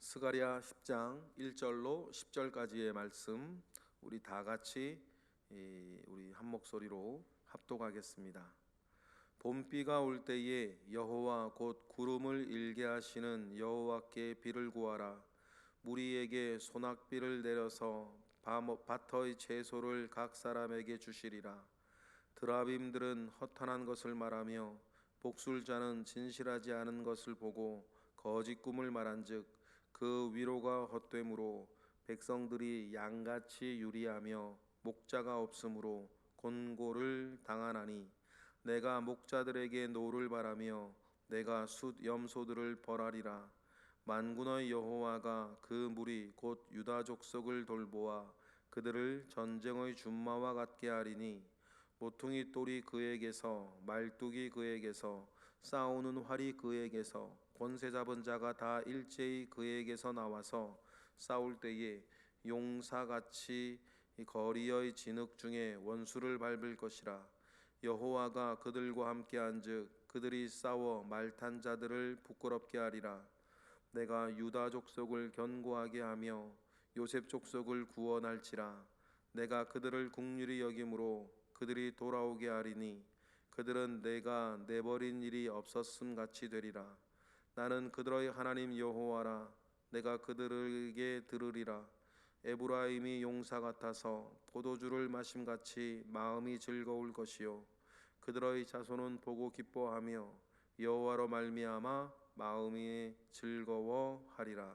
스가랴 10장 1절로 10절까지의 말씀 우리 다 같이 우리 한 목소리로 합독하겠습니다. 봄비가 올 때에 여호와 곧 구름을 일게 하시는 여호와께 비를 구하라. 무리에게 소낙비를 내려서 밭의 채소를 각 사람에게 주시리라. 드라빔들은 허탄한 것을 말하며 복술자는 진실하지 않은 것을 보고 거짓 꿈을 말한즉 그 위로가 헛되므로 백성들이 양같이 유리하며 목자가 없으므로 곤고를 당하나니 내가 목자들에게 노를 바라며 내가 숫 염소들을 벌하리라. 만군의 여호와가 그 무리 곧 유다 족속을 돌보아 그들을 전쟁의 준마와 같게 하리니 모퉁이 똘이 그에게서 말뚝이 그에게서 싸우는 활이 그에게서 권세 잡은 자가 다 일제히 그에게서 나와서 싸울 때에 용사같이 거리의 진흙 중에 원수를 밟을 것이라. 여호와가 그들과 함께한즉 그들이 싸워 말탄 자들을 부끄럽게 하리라. 내가 유다 족속을 견고하게 하며 요셉 족속을 구원할지라. 내가 그들을 긍휼히 여김으로 그들이 돌아오게 하리니 그들은 내가 내버린 일이 없었음 같이 되리라. 나는 그들의 하나님 여호와라. 내가 그들에게 들으리라. 에브라임이 용사 같아서 포도주를 마심같이 마음이 즐거울 것이요 그들의 자손은 보고 기뻐하며 여호와로 말미암아 마음이 즐거워하리라.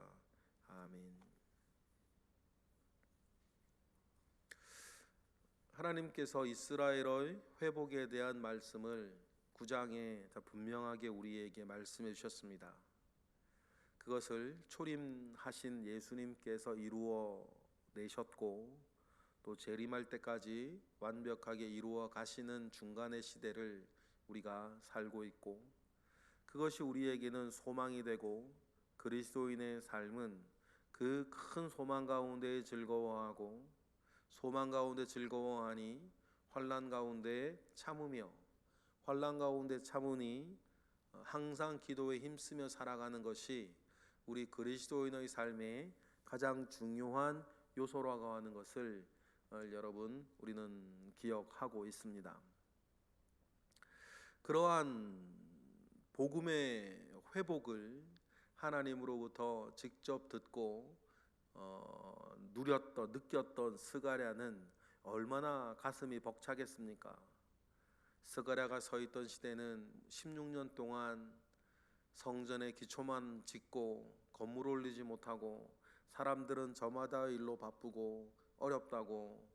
아멘. 하나님께서 이스라엘의 회복에 대한 말씀을 9장에 분명하게 우리에게 말씀해 주셨습니다. 그것을 초림하신 예수님께서 이루어 내셨고 또 재림할 때까지 완벽하게 이루어 가시는 중간의 시대를 우리가 살고 있고, 그것이 우리에게는 소망이 되고 그리스도인의 삶은 그 큰 소망 가운데 즐거워하고 소망 가운데 즐거워하니 환난 가운데 참으며 환난 가운데 참으니 항상 기도에 힘쓰며 살아가는 것이 우리 그리스도인의 삶의 가장 중요한 요소라고 하는 것을 여러분 우리는 기억하고 있습니다. 그러한 복음의 회복을 하나님으로부터 직접 듣고 느꼈던 스가랴는 얼마나 가슴이 벅차겠습니까? 스가랴가 서 있던 시대는 16년 동안 성전에 기초만 짓고 건물 올리지 못하고 사람들은 저마다 일로 바쁘고 어렵다고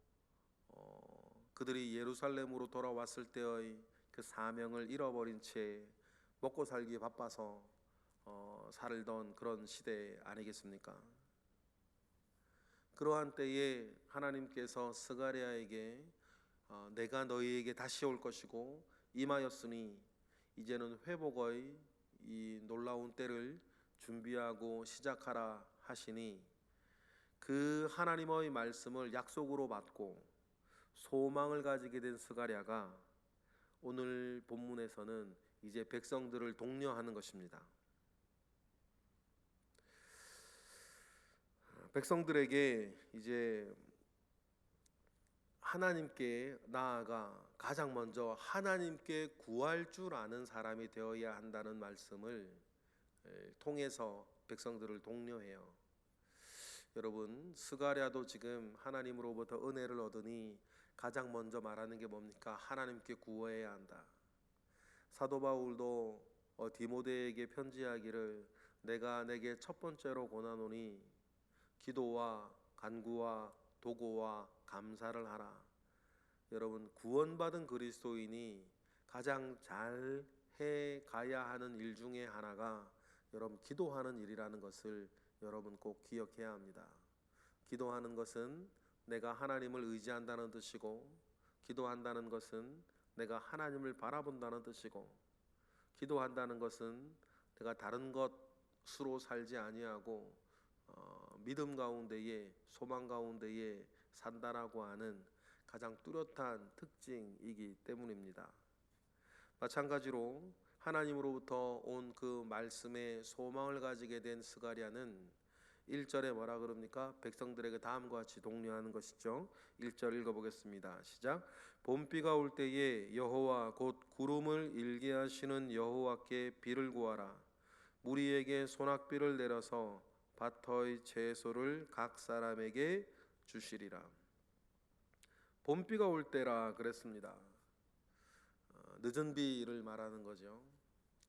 그들이 예루살렘으로 돌아왔을 때의 그 사명을 잃어버린 채 먹고 살기 바빠서 살던 그런 시대 아니겠습니까? 그러한 때에 하나님께서 스가랴에게 내가 너희에게 다시 올 것이고 임하였으니 이제는 회복의 이 놀라운 때를 준비하고 시작하라 하시니, 그 하나님의 말씀을 약속으로 받고 소망을 가지게 된 스가랴가 오늘 본문에서는 이제 백성들을 독려하는 것입니다. 백성들에게 이제 하나님께 나아가 가장 먼저 하나님께 구할 줄 아는 사람이 되어야 한다는 말씀을 통해서 백성들을 독려해요. 여러분, 스가랴도 지금 하나님으로부터 은혜를 얻으니 가장 먼저 말하는 게 뭡니까? 하나님께 구해야 한다. 사도 바울도 디모데에게 편지하기를 내가 내게 첫 번째로 권하노니 기도와 간구와 도고와 감사를 하라. 여러분, 구원받은 그리스도인이 가장 잘 해가야 하는 일 중에 하나가 여러분 기도하는 일이라는 것을 여러분 꼭 기억해야 합니다. 기도하는 것은 내가 하나님을 의지한다는 뜻이고, 기도한다는 것은 내가 하나님을 바라본다는 뜻이고, 기도한다는 것은 내가 다른 것으로 살지 아니하고 믿음 가운데에 소망 가운데에 산다라고 하는 가장 뚜렷한 특징이기 때문입니다. 마찬가지로 하나님으로부터 온 그 말씀에 소망을 가지게 된 스가랴는 1절에 뭐라 그럽니까? 백성들에게 다음과 같이 독려하는 것이죠. 1절 읽어보겠습니다. 시작. 봄비가 올 때에 여호와 곧 구름을 일게 하시는 여호와께 비를 구하라. 무리에게 소낙비를 내려서 밭의 채소를 각 사람에게 주시리라. 봄비가 올 때라 그랬습니다. 늦은 비를 말하는 거죠.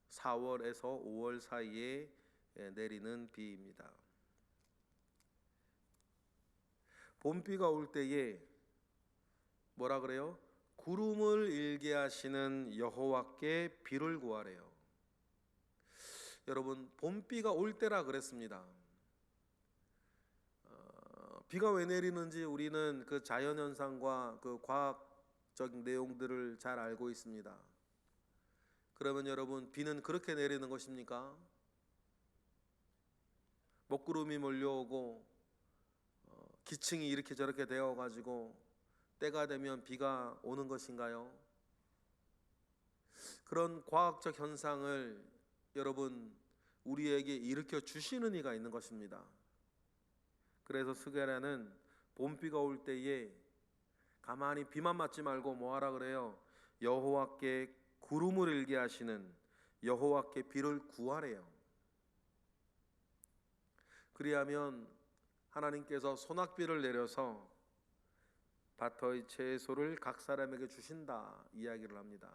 4월에서 5월 사이에 내리는 비입니다. 봄비가 올 때에 뭐라 그래요? 구름을 일게 하시는 여호와께 비를 구하래요. 여러분, 봄비가 올 때라 그랬습니다. 비가 왜 내리는지 우리는 그 자연현상과 그 과학적인 내용들을 잘 알고 있습니다. 그러면 여러분, 비는 그렇게 내리는 것입니까? 먹구름이 몰려오고 기층이 이렇게 저렇게 되어가지고 때가 되면 비가 오는 것인가요? 그런 과학적 현상을 여러분 우리에게 일으켜 주시는 이가 있는 것입니다. 그래서 스가랴는 봄비가 올 때에 가만히 비만 맞지 말고 뭐하라 그래요? 여호와께 구름을 일게 하시는 여호와께 비를 구하래요. 그리하면 하나님께서 소낙비를 내려서 밭의 채소를 각 사람에게 주신다 이야기를 합니다.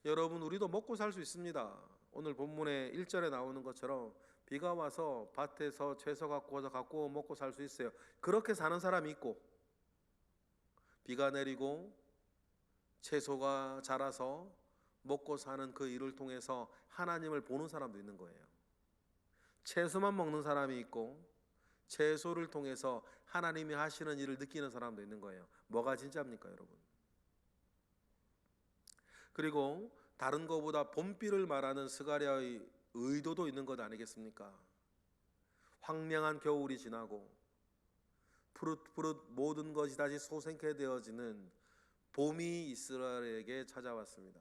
여러분, 우리도 먹고 살 수 있습니다. 오늘 본문에 1절에 나오는 것처럼 비가 와서 밭에서 채소 갖고 와서 갖고 먹고 살 수 있어요. 그렇게 사는 사람이 있고, 비가 내리고 채소가 자라서 먹고 사는 그 일을 통해서 하나님을 보는 사람도 있는 거예요. 채소만 먹는 사람이 있고 채소를 통해서 하나님이 하시는 일을 느끼는 사람도 있는 거예요. 뭐가 진짜입니까, 여러분? 그리고 다른 것보다 봄비를 말하는 스가랴의 의도도 있는 것 아니겠습니까? 황량한 겨울이 지나고 푸릇푸릇 모든 것이 다시 소생케 되어지는 봄이 이스라엘에게 찾아왔습니다.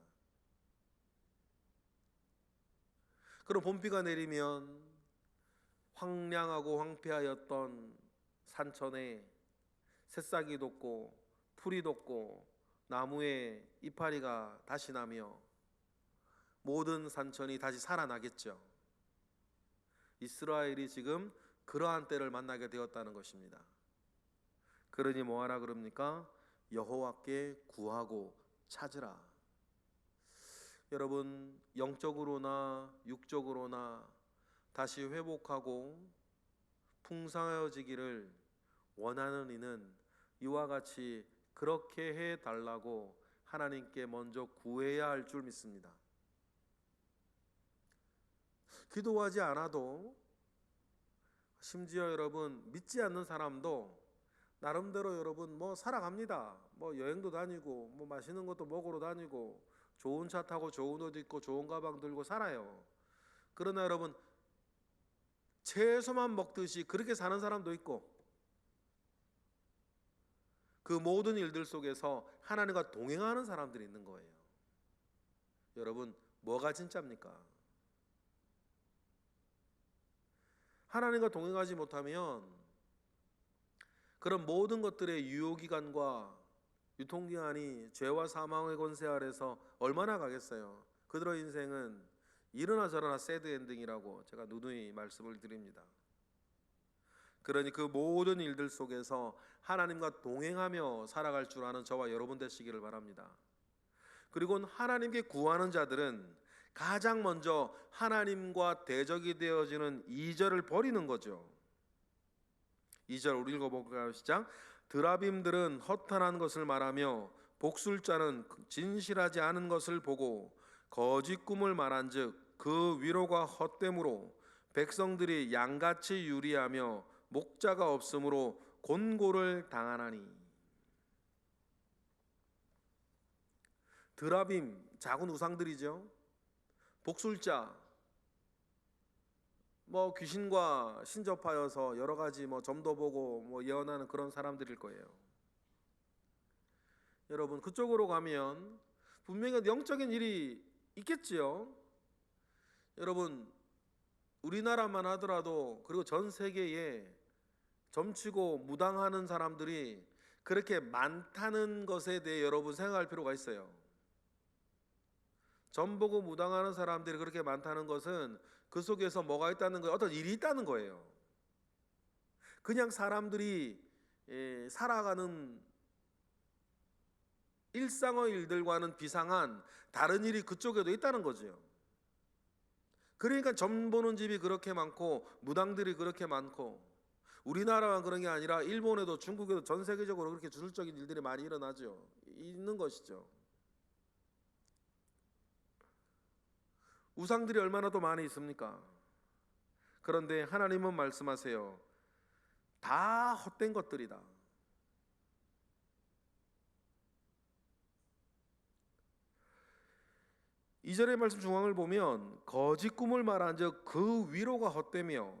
그럼 봄비가 내리면 황량하고 황폐하였던 산천에 새싹이 돋고 풀이 돋고 나무에 이파리가 다시 나며 모든 산천이 다시 살아나겠죠. 이스라엘이 지금 그러한 때를 만나게 되었다는 것입니다. 그러니 뭐하라 그럽니까? 여호와께 구하고 찾으라. 여러분, 영적으로나 육적으로나 다시 회복하고 풍성해지기를 원하는 이는 이와 같이 그렇게 해달라고 하나님께 먼저 구해야 할 줄 믿습니다. 기도하지 않아도, 심지어 여러분 믿지 않는 사람도 나름대로 여러분 뭐 살아갑니다. 뭐 여행도 다니고 뭐 맛있는 것도 먹으러 다니고 좋은 차 타고 좋은 옷 입고 좋은 가방 들고 살아요. 그러나 여러분, 채소만 먹듯이 그렇게 사는 사람도 있고, 그 모든 일들 속에서 하나님과 동행하는 사람들이 있는 거예요. 여러분, 뭐가 진짜입니까? 하나님과 동행하지 못하면 그런 모든 것들의 유효기간과 유통기한이 죄와 사망의 권세 아래서 얼마나 가겠어요? 그들의 인생은 이러나 저러나 새드 엔딩이라고 제가 누누이 말씀을 드립니다. 그러니 그 모든 일들 속에서 하나님과 동행하며 살아갈 줄 아는 저와 여러분 되시기를 바랍니다. 그리고 하나님께 구하는 자들은 가장 먼저 하나님과 대적이 되어지는 2절을 버리는 거죠. 2절 우리 읽어볼까요? 시작. 드라빔들은 허탄한 것을 말하며 복술자는 진실하지 않은 것을 보고 거짓 꿈을 말한즉 그 위로가 헛됨으로 백성들이 양같이 유리하며 목자가 없으므로 곤고를 당하나니. 드라빔, 작은 우상들이죠. 복술자, 뭐 귀신과 신접하여서 여러 가지 뭐 점도 보고 뭐 예언하는 그런 사람들일 거예요. 여러분, 그쪽으로 가면 분명히 영적인 일이 있겠지요. 여러분, 우리나라만 하더라도 그리고 전 세계에 점치고 무당하는 사람들이 그렇게 많다는 것에 대해 여러분 생각할 필요가 있어요. 점 보고 무당하는 사람들이 그렇게 많다는 것은 그 속에서 뭐가 있다는 거예요? 어떤 일이 있다는 거예요. 그냥 사람들이 살아가는 일상의 일들과는 비상한 다른 일이 그쪽에도 있다는 거죠. 그러니까 점 보는 집이 그렇게 많고 무당들이 그렇게 많고, 우리나라만 그런 게 아니라 일본에도 중국에도 전 세계적으로 그렇게 주술적인 일들이 많이 일어나죠. 있는 것이죠. 우상들이 얼마나 또 많이 있습니까? 그런데 하나님은 말씀하세요. 다 헛된 것들이다. 이절의 말씀 중앙을 보면 거짓 꿈을 말한즉 그 위로가 헛되며,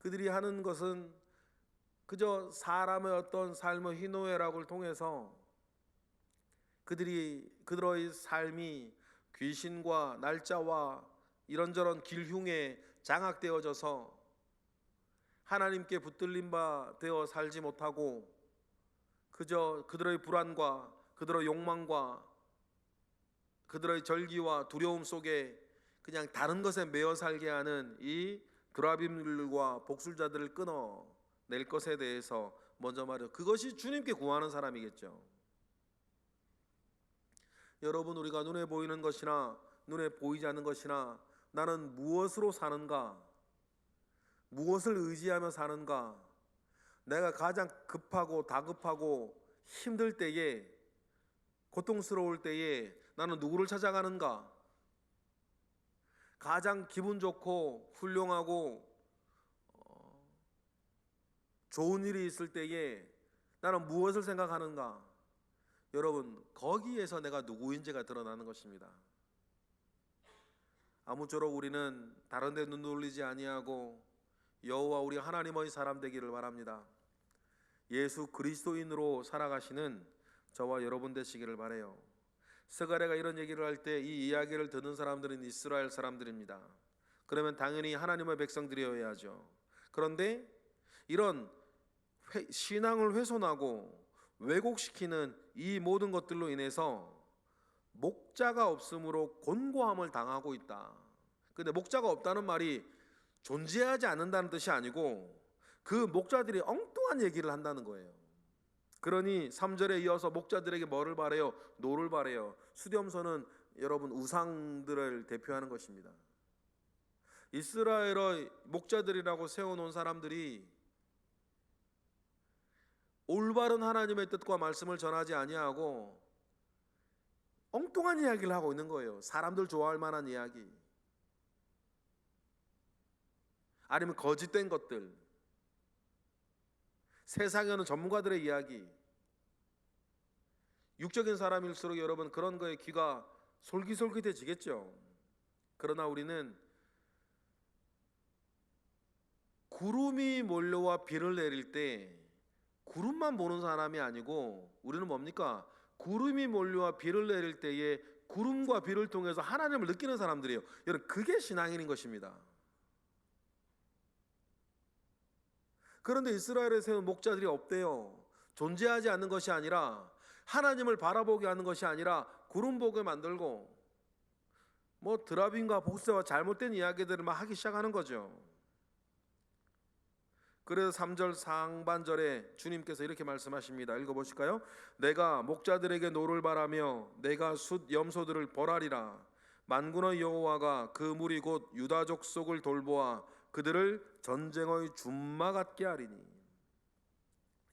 그들이 하는 것은 그저 사람의 어떤 삶의 희노애락을 통해서 그들의 삶이 귀신과 날짜와 이런저런 길흉에 장악되어져서 하나님께 붙들림 바 되어 살지 못하고 그저 그들의 불안과 그들의 욕망과 그들의 절기와 두려움 속에 그냥 다른 것에 매여 살게 하는 이 드라빔들과 복술자들을 끊어낼 것에 대해서 먼저 말해요. 그것이 주님께 구하는 사람이겠죠. 여러분, 우리가 눈에 보이는 것이나 눈에 보이지 않는 것이나 나는 무엇으로 사는가, 무엇을 의지하며 사는가, 내가 가장 급하고 다급하고 힘들 때에, 고통스러울 때에 나는 누구를 찾아가는가, 가장 기분 좋고 훌륭하고 좋은 일이 있을 때에 나는 무엇을 생각하는가. 여러분, 거기에서 내가 누구인지가 드러나는 것입니다. 아무쪼록 우리는 다른 데 눈 돌리지 아니하고 여호와 우리 하나님의 사람 되기를 바랍니다. 예수 그리스도인으로 살아가시는 저와 여러분 되시기를 바라요. 스가랴가 이런 얘기를 할 때 이 이야기를 듣는 사람들은 이스라엘 사람들입니다. 그러면 당연히 하나님의 백성들이어야 하죠. 그런데 이런 신앙을 훼손하고 왜곡시키는 이 모든 것들로 인해서 목자가 없으므로 곤고함을 당하고 있다. 근데 목자가 없다는 말이 존재하지 않는다는 뜻이 아니고 그 목자들이 엉뚱한 얘기를 한다는 거예요. 그러니 3절에 이어서 목자들에게 뭐를 바래요? 노를 바래요. 수렴서는 여러분 우상들을 대표하는 것입니다. 이스라엘의 목자들이라고 세워놓은 사람들이 올바른 하나님의 뜻과 말씀을 전하지 아니하고 엉뚱한 이야기를 하고 있는 거예요. 사람들 좋아할 만한 이야기, 아니면 거짓된 것들, 세상에 오는 전문가들의 이야기. 육적인 사람일수록 여러분 그런 거에 귀가 솔깃솔깃해지겠죠. 그러나 우리는 구름이 몰려와 비를 내릴 때 구름만 보는 사람이 아니고 우리는 뭡니까? 구름이 몰려와 비를 내릴 때에 구름과 비를 통해서 하나님을 느끼는 사람들이에요. 여러분, 그게 신앙인인 것입니다. 그런데 이스라엘에 세운 목자들이 없대요. 존재하지 않는 것이 아니라, 하나님을 바라보게 하는 것이 아니라 구름 보게 만들고 뭐 드라빔과 복세와 잘못된 이야기들을 막 하기 시작하는 거죠. 그래서 3절 상반절에 주님께서 이렇게 말씀하십니다. 읽어보실까요? 내가 목자들에게 노를 바라며 내가 숫 염소들을 벌하리라. 만군의 여호와가 그 무리 곧 유다 족속을 돌보아 그들을 전쟁의 준마 같게 하리니,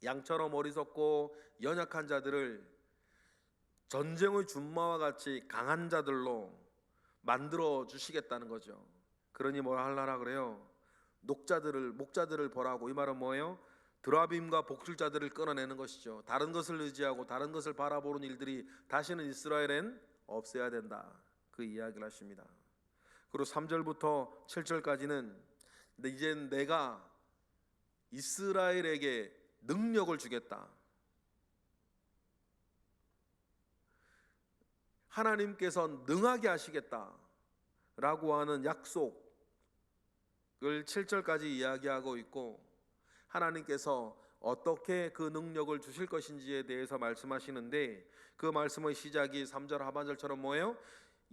양처럼 어리석고 연약한 자들을 전쟁의 준마와 같이 강한 자들로 만들어 주시겠다는 거죠. 그러니 뭘 하려나 그래요? 목자들을 벌하고, 이 말은 뭐예요? 드라빔과 복술자들을 끊어내는 것이죠. 다른 것을 의지하고 다른 것을 바라보는 일들이 다시는 이스라엘엔 없어야 된다, 그 이야기를 하십니다. 그리고 3절부터 7절까지는 이제 내가 이스라엘에게 능력을 주겠다, 하나님께서 능하게 하시겠다, 하는 약속을 7절까지 이야기하고 있고, 하나님께서 어떻게 그 능력을 주실 것인지에 대해서 말씀하시는데, 그 말씀의 시작이 3절 하반절처럼 뭐예요?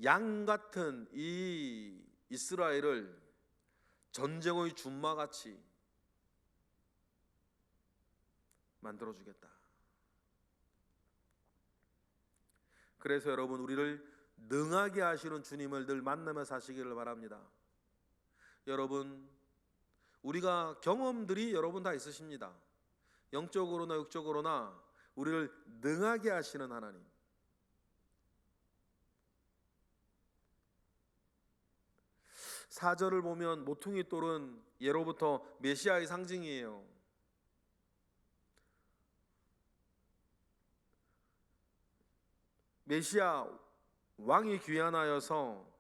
양 같은 이 이스라엘을 전쟁의 준마같이 만들어주겠다. 그래서 여러분, 우리를 능하게 하시는 주님을 늘 만나며 사시기를 바랍니다. 여러분, 우리가 경험들이 여러분 다 있으십니다. 영적으로나 육적으로나 우리를 능하게 하시는 하나님, 4절을 보면 모퉁이 돌은 예로부터 메시아의 상징이에요. 메시아 왕이 귀환하여서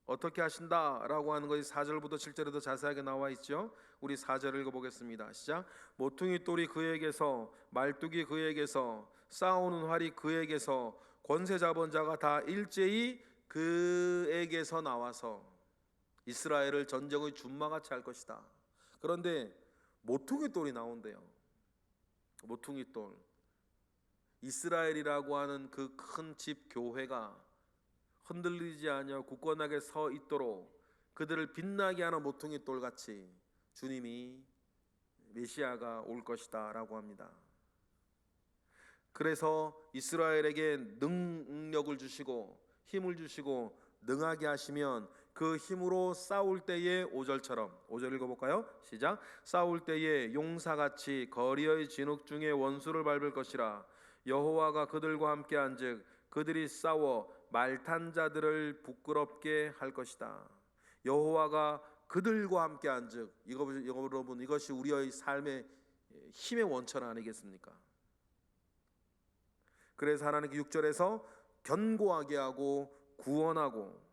어떻게 하신다라고 하는 것이 4절부터 7절에도 자세하게 나와 있죠. 우리 4절 읽어보겠습니다. 시작. 모퉁이 돌이 그에게서, 말뚝이 그에게서, 싸우는 활이 그에게서, 권세 잡은 자가 다 일제히 그에게서 나와서 이스라엘을 전쟁의 준마같이 할 것이다. 그런데 모퉁이 돌이 나온대요. 모퉁이 돌. 이스라엘이라고 하는 그 큰 집 교회가 흔들리지 않아 굳건하게 서 있도록 그들을 빛나게 하는 모퉁이 돌같이 주님이, 메시아가 올 것이다 라고 합니다. 그래서 이스라엘에게 능력을 주시고 힘을 주시고 능하게 하시면 그 힘으로 싸울 때에 5절처럼, 5절 읽어볼까요? 시작. 싸울 때에 용사같이 거리의 진흙 중에 원수를 밟을 것이라. 여호와가 그들과 함께 한즉 그들이 싸워 말탄 자들을 부끄럽게 할 것이다. 여호와가 그들과 함께 한즉, 여러분, 이것이 우리의 삶의 힘의 원천 아니겠습니까? 그래서 하나님께 6절에서 견고하게 하고 구원하고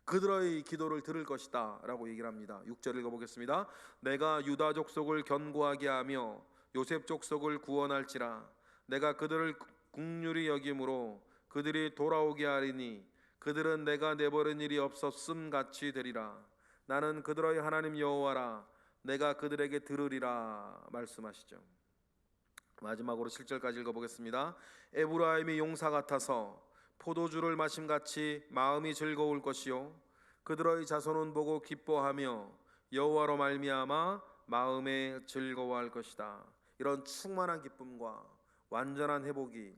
그들의 기도를 들을 것이다 라고 얘기를 합니다. 6절 읽어보겠습니다. 내가 유다 족속을 견고하게 하며 요셉 족속을 구원할지라. 내가 그들을 긍휼히 여김으로 그들이 돌아오게 하리니 그들은 내가 내버린 일이 없었음 같이 되리라. 나는 그들의 하나님 여호와라. 내가 그들에게 들으리라 말씀하시죠. 마지막으로 7절까지 읽어보겠습니다. 에브라임이 용사 같아서 포도주를 마심같이 마음이 즐거울 것이요 그들의 자손은 보고 기뻐하며 여호와로 말미암아 마음에 즐거워할 것이다. 이런 충만한 기쁨과 완전한 회복이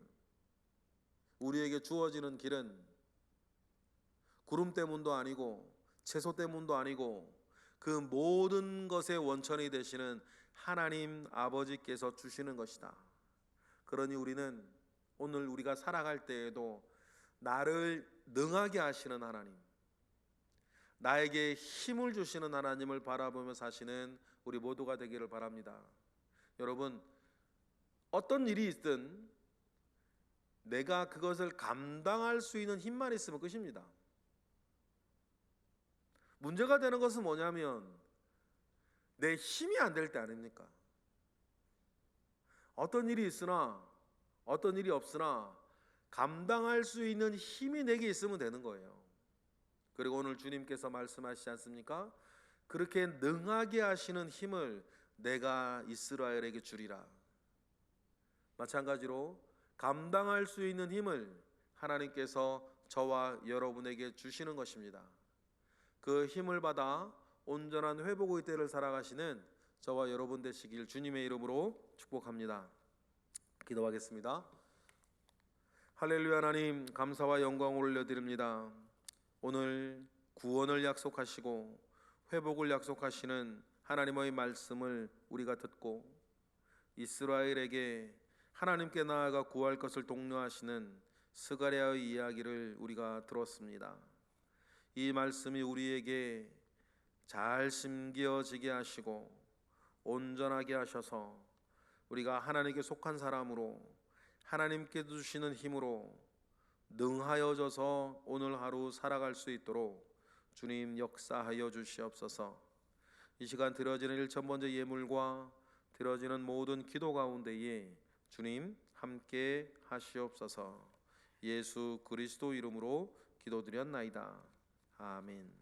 우리에게 주어지는 길은 구름 때문도 아니고 채소 때문도 아니고 그 모든 것의 원천이 되시는 하나님 아버지께서 주시는 것이다. 그러니 우리는 오늘 우리가 살아갈 때에도 나를 능하게 하시는 하나님, 나에게 힘을 주시는 하나님을 바라보며 사시는 우리 모두가 되기를 바랍니다. 여러분, 어떤 일이 있든 내가 그것을 감당할 수 있는 힘만 있으면 끝입니다. 문제가 되는 것은 뭐냐면 내 힘이 안 될 때 아닙니까? 어떤 일이 있으나 어떤 일이 없으나 감당할 수 있는 힘이 내게 있으면 되는 거예요. 그리고 오늘 주님께서 말씀하시지 않습니까? 그렇게 능하게 하시는 힘을 내가 이스라엘에게 주리라. 마찬가지로 감당할 수 있는 힘을 하나님께서 저와 여러분에게 주시는 것입니다. 그 힘을 받아 온전한 회복의 때를 살아가시는 저와 여러분 되시길 주님의 이름으로 축복합니다. 기도하겠습니다. 할렐루야. 하나님, 감사와 영광을 올려드립니다. 오늘 구원을 약속하시고 회복을 약속하시는 하나님의 말씀을 우리가 듣고 이스라엘에게 하나님께 나아가 구할 것을 독려하시는 스가랴의 이야기를 우리가 들었습니다. 이 말씀이 우리에게 잘 심겨지게 하시고 온전하게 하셔서 우리가 하나님께 속한 사람으로 하나님께 주시는 힘으로 능하여져서 오늘 하루 살아갈 수 있도록 주님 역사하여 주시옵소서. 이 시간 드려지는 1000번째 예물과 드려지는 모든 기도 가운데에 주님 함께 하시옵소서. 예수 그리스도 이름으로 기도드렸나이다. 아멘.